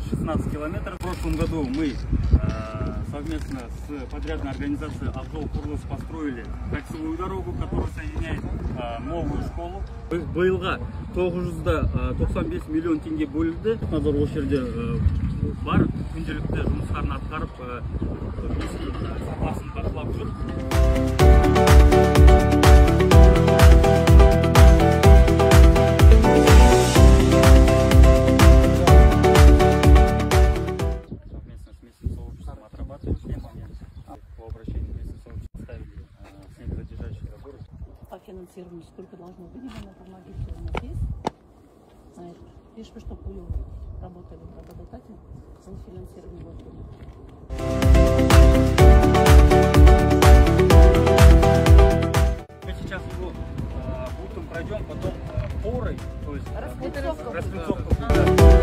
16 километров. В прошлом году мы совместно с подрядной организацией Авзол Курлус построили кольцевую дорогу, которая соединяет новую школу. Биылға 995 миллион теңге бөлінді. Назар осы жерде бар, күнделікті жұмыстарын атқарып, сапасын бақылап жүр. По финансированию сколько должно быть, помогите, у нас есть. Лишь бы, чтобы вы работали работодателем, за финансирование года. Мы сейчас его бутом пройдем, потом порой, то есть распыльцовку.